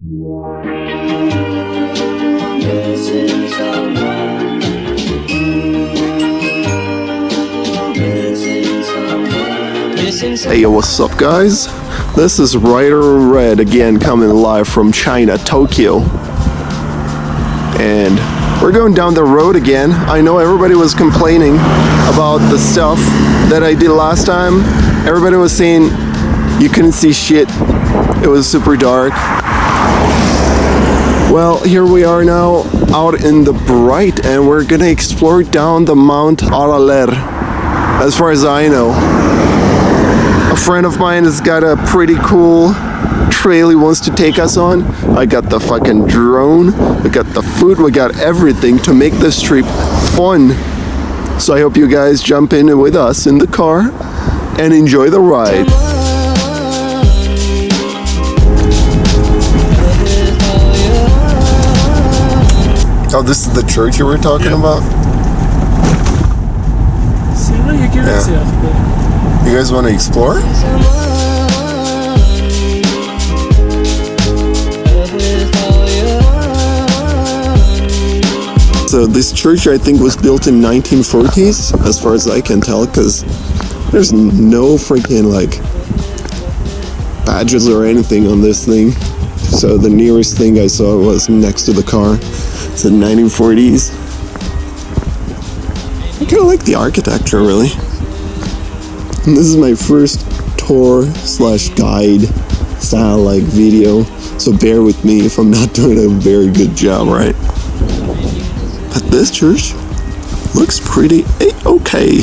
Hey, what's up guys? This is Rider Red again, coming live from China, Tokyo. And we're going down the road again. I know everybody was complaining about the stuff that I did last time. Everybody was saying you couldn't see shit. It was super dark. Well, here we are now out in the bright, and we're gonna explore down the Mount Ara. As far as I know, a friend of mine has got a pretty cool trail he wants to take us on. I got the fucking drone, we got the food, we got everything to make this trip fun. So I hope you guys jump in with us in the car and enjoy the ride. Oh, this is the church you were talking about? Yeah. You guys want to explore? So this church, I think, was built in 1940s, as far as I can tell, because there's no freaking like badges or anything on this thing. So the nearest thing I saw was next to the car. It's the 1940s. I kind of like the architecture, really. And this is my first tour / guide style like video, so bear with me if I'm not doing a very good job, right? But this church looks pretty okay.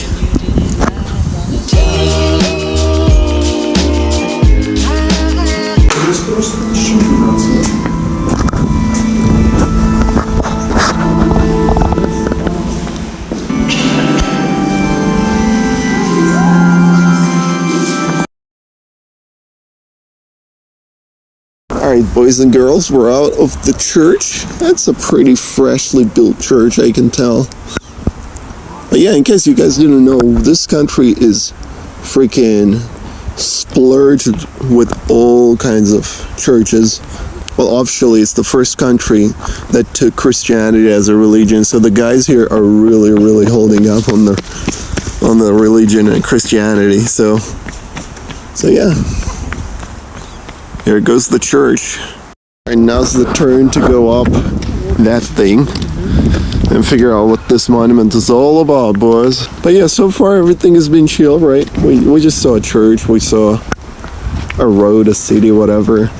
Alright, boys and girls, we're out of the church. That's a pretty freshly built church, I can tell. But yeah, in case you guys didn't know, this country is freaking splurged with all kinds of churches. Well, officially, it's the first country that took Christianity as a religion, so the guys here are really holding up on the religion and Christianity. So yeah. Here goes the church. And now's the turn to go up that thing and figure out what this monument is all about, boys. But yeah, so far everything has been chill, right? We just saw a church, we saw a road, a city, whatever.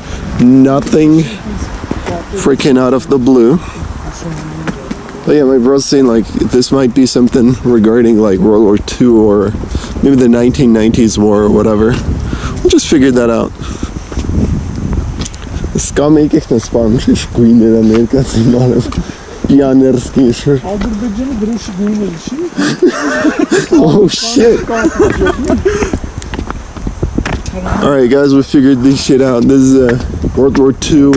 Nothing freaking out of the blue. But yeah, my bro's saying like this might be something regarding like World War II or maybe the 1990s war or whatever. We'll just figure that out. Ska mi jakich na spanish szkujny na Ameryka Symonów pionerski shirt. Oh shit. Alright guys, we figured this shit out. This is World War II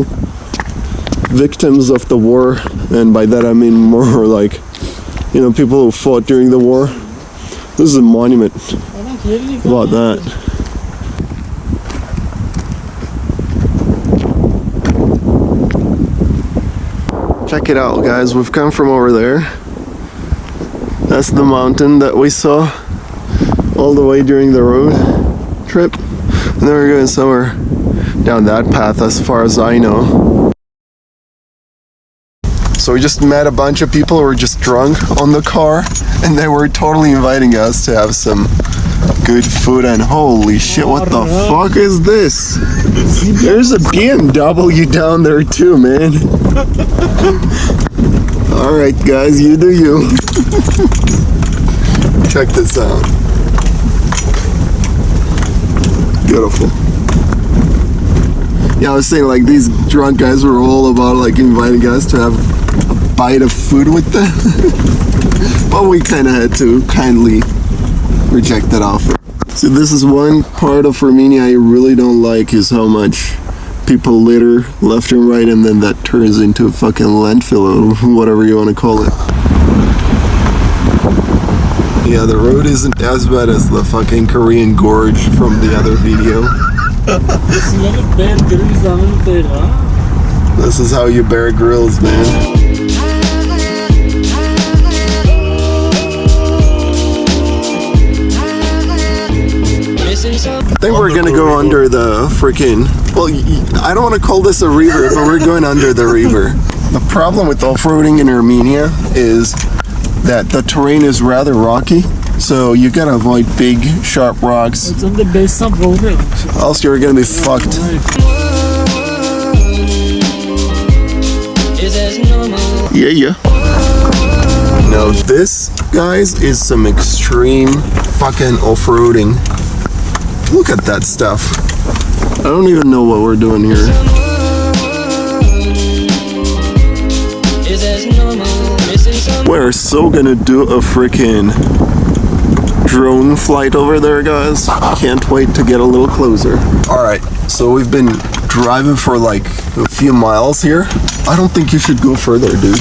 victims of the war, and by that I mean more like, you know, people who fought during the war. This is a monument about that. Check it out, guys. We've come from over there. That's the mountain that we saw all the way during the road trip. And then we're going somewhere down that path as far as I know. So we just met a bunch of people who were just drunk on the car, and they were totally inviting us to have some good food. And holy shit, what the fuck is this? There's a BMW down there too, man. Alright guys, you do you. Check this out. Beautiful. Yeah, I was saying like these drunk guys were all about like inviting us to have a bite of food with them. But we kind of had to kindly reject that offer. So this is one part of Armenia I really don't like, is how much people litter left and right, and then that turns into a fucking landfill or whatever you want to call it. Yeah, the road isn't as bad as the fucking Korean gorge from the other video. This is how you Bear Grylls, man. I think we're gonna go under the freaking. Well, I don't want to call this a river, but we're going under the river. The problem with off-roading in Armenia is that the terrain is rather rocky, so you gotta avoid big, sharp rocks. It's on the base of road. Else you're gonna be fucked. Yeah. Now this, guys, is some extreme fucking off-roading. Look at that stuff. I don't even know what we're doing here. We're so gonna do a freaking drone flight over there, guys. Can't wait to get a little closer. Alright, so we've been driving for like a few miles here. I don't think you should go further, dude.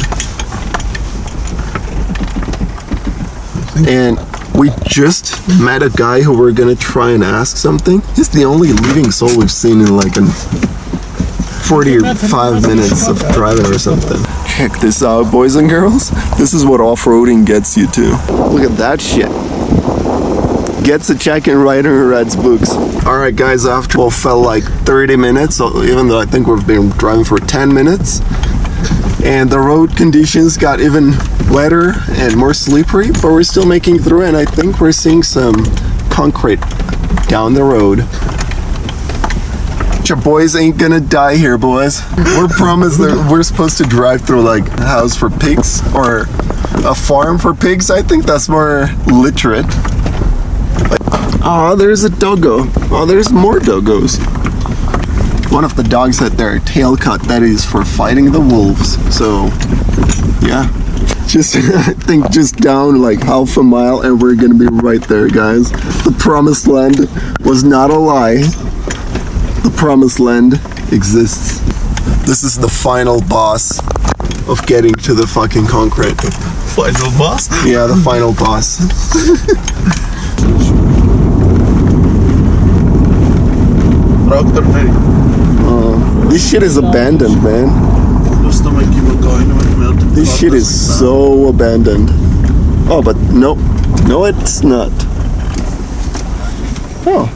And we just met a guy who we're gonna try and ask something. He's the only living soul we've seen in like 45 minutes of driving or something. Check this out, boys and girls. This is what off-roading gets you to. Look at that shit. Gets a check in right in Red's books. Alright guys, after what felt like 30 minutes, even though I think we've been driving for 10 minutes, and the road conditions got even wetter and more slippery, but we're still making through, and I think we're seeing some concrete down the road. Your boys ain't gonna die here, boys. We're promised that we're supposed to drive through like a house for pigs or a farm for pigs. I think that's more literate. Oh, there's a doggo. Oh, there's more doggos. One of the dogs had their tail cut. That is for fighting the wolves. So, yeah. Just, I think just down like half a mile and we're gonna be right there, guys. The promised land was not a lie. The promised land exists. This is the final boss of getting to the fucking concrete. Final boss? Yeah, the final boss. This shit is abandoned, man. This shit is so abandoned. Oh, but no, it's not. Oh.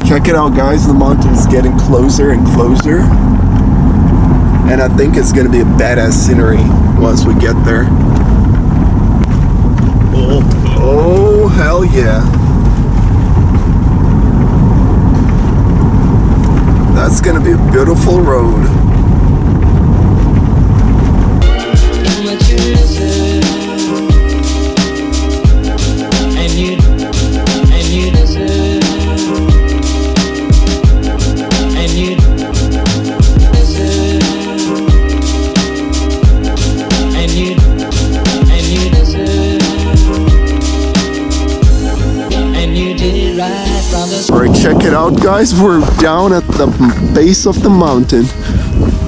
Check it out, guys. The mountain is getting closer and closer. And I think it's going to be a badass scenery once we get there. Oh, hell yeah. That's going to be a beautiful road. Alright, check it out, guys. We're down at the base of the mountain.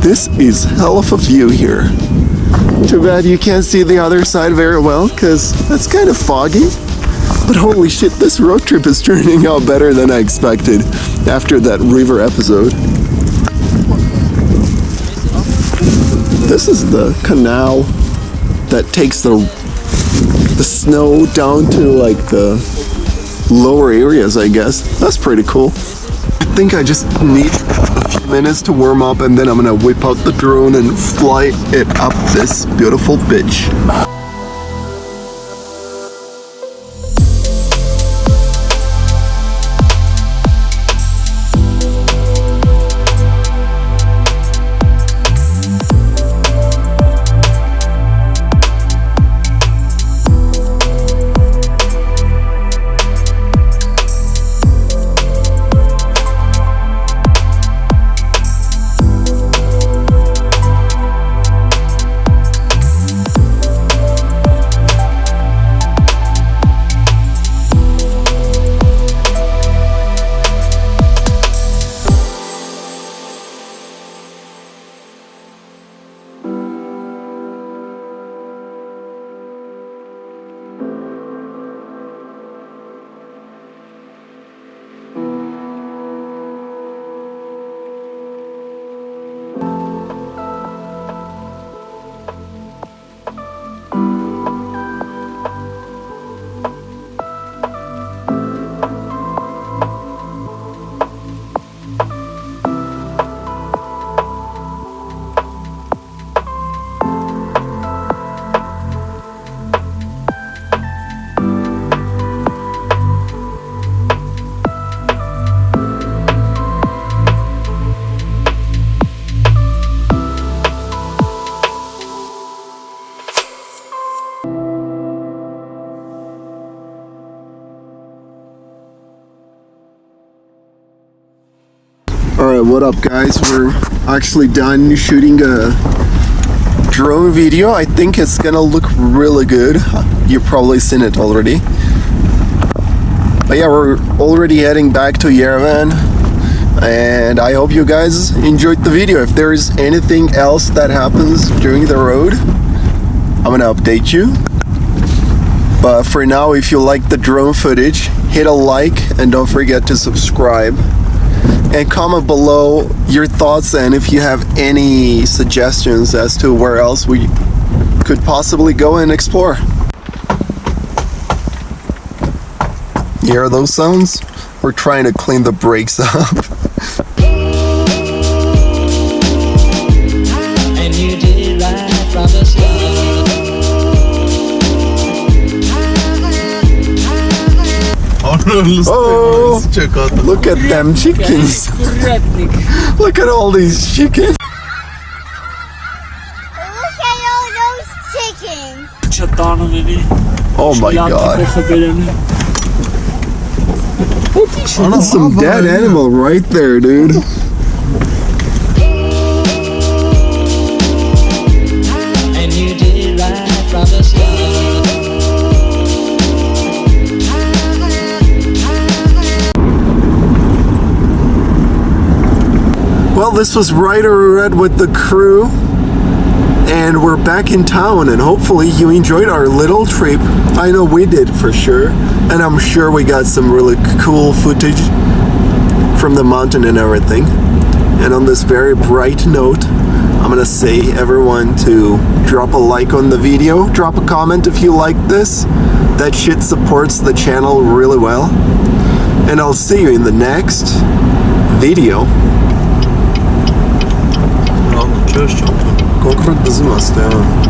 This is hell of a view here. Too bad you can't see the other side very well, because it's kind of foggy. But holy shit, this road trip is turning out better than I expected after that river episode. This is the canal that takes the snow down to like the lower areas, I guess. That's pretty cool. I think I just need a few minutes to warm up and then I'm gonna whip out the drone and fly it up this beautiful bitch. what up guys, we're actually done shooting a drone video. I think it's gonna look really good. You've probably seen it already. But yeah, we're already heading back to Yerevan, and I hope you guys enjoyed the video. If there's anything else that happens during the road, I'm gonna update you. But for now, if you like the drone footage, hit a like and don't forget to subscribe. And comment below your thoughts and if you have any suggestions as to where else we could possibly go and explore. You hear those sounds? We're trying to clean the brakes up. And you did it right from the start. Oh, look at them chickens. Look at all these chickens. Look at all those chickens. Oh my god. That's some dead animal right there, dude. And you did it right from the start. Well, this was Ryder Red with the crew, and we're back in town, and hopefully you enjoyed our little trip. I know we did for sure, and I'm sure we got some really cool footage from the mountain and everything. And on this very bright note, I'm gonna say everyone to drop a like on the video, drop a comment if you like this. That shit supports the channel really well. And I'll see you in the next video. Конкурент безумно стоял.